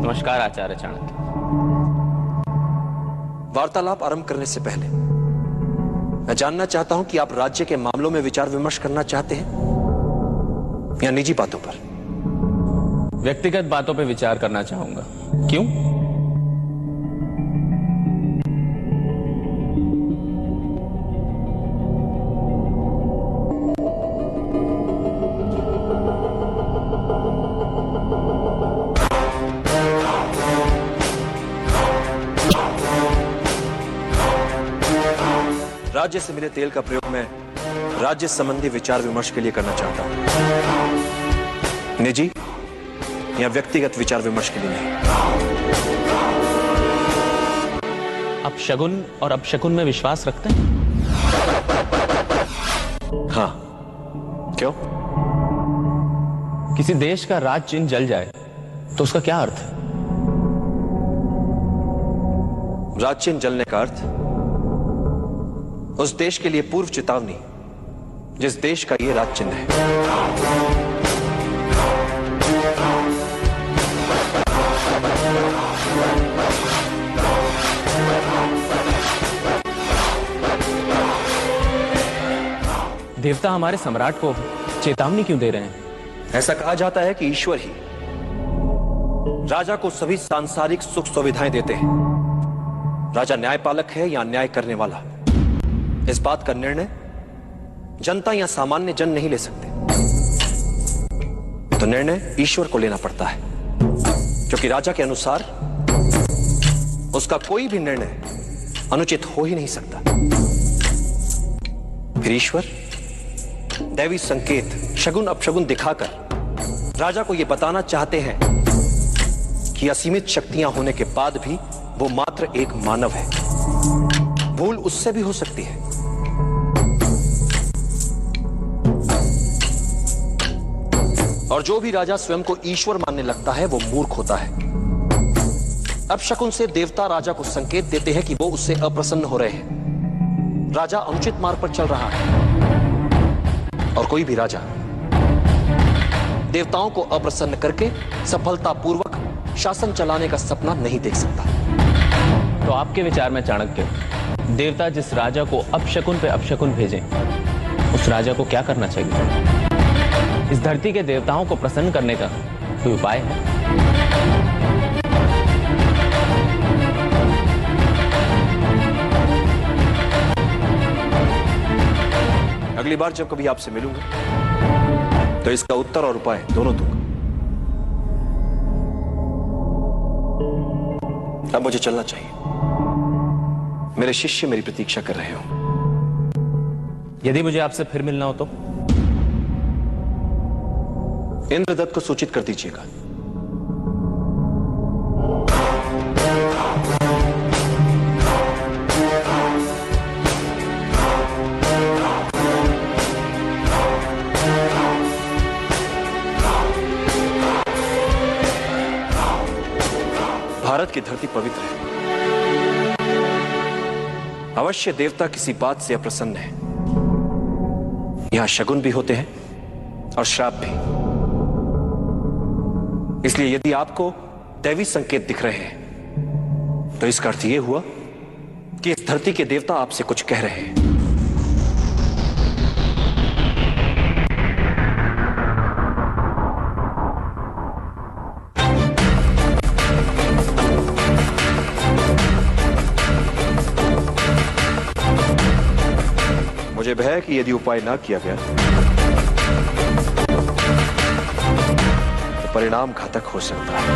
नमस्कार आचार्य चाणक्य। वार्तालाप आरंभ करने से पहले मैं जानना चाहता हूं कि आप राज्य के मामलों में विचार विमर्श करना चाहते हैं या निजी बातों पर? व्यक्तिगत बातों पर विचार करना चाहूंगा। क्यों? राज्य से मिले तेल का प्रयोग मैं राज्य संबंधी विचार विमर्श के लिए करना चाहता हूं, निजी या व्यक्तिगत विचार विमर्श के लिए नहीं। अपशगुन और अपशकुन में विश्वास रखते हैं? हाँ, क्यों? किसी देश का राज चिन्ह जल जाए तो उसका क्या अर्थ है? राज चिन्ह जलने का अर्थ उस देश के लिए पूर्व चेतावनी जिस देश का यह राज चिन्ह है। देवता हमारे सम्राट को चेतावनी क्यों दे रहे हैं? ऐसा कहा जाता है कि ईश्वर ही राजा को सभी सांसारिक सुख सुविधाएं देते हैं। राजा न्यायपालक है या अन्याय करने वाला, इस बात का निर्णय जनता या सामान्य जन नहीं ले सकते। तो निर्णय ईश्वर को लेना पड़ता है, क्योंकि राजा के अनुसार उसका कोई भी निर्णय अनुचित हो ही नहीं सकता। फिर ईश्वर दैवी संकेत शगुन अपशगुन दिखाकर राजा को यह बताना चाहते हैं कि असीमित शक्तियां होने के बाद भी वो मात्र एक मानव है। भूल उससे भी हो सकती है। और जो भी राजा स्वयं को ईश्वर मानने लगता है वो मूर्ख होता है। अपशकुन से देवता राजा को संकेत देते हैं कि वो उससे अप्रसन्न हो रहे हैं। राजा अनुचित मार्ग पर चल रहा है और कोई भी राजा देवताओं को अप्रसन्न करके सफलतापूर्वक शासन चलाने का सपना नहीं देख सकता। तो आपके विचार में चाणक्य, देवता जिस राजा को अपशकुन पे अपशकुन भेजें, उस राजा को क्या करना चाहिए? इस धरती के देवताओं को प्रसन्न करने का कोई उपाय है? अगली बार जब कभी आपसे मिलूंगा तो इसका उत्तर और उपाय दोनों दूंगा। अब मुझे चलना चाहिए। मेरे शिष्य मेरी प्रतीक्षा कर रहे हो। यदि मुझे आपसे फिर मिलना हो तो? इंद्रदत्त को सूचित कर दीजिएगा। भारत की धरती पवित्र है। अवश्य देवता किसी बात से अप्रसन्न है। यहां शगुन भी होते हैं और श्राप भी। इसलिए यदि आपको दैवी संकेत दिख रहे हैं तो इसका अर्थ यह हुआ कि इस धरती के देवता आपसे कुछ कह रहे हैं। मुझे भय है कि यदि उपाय ना किया गया तो परिणाम घातक हो सकता है।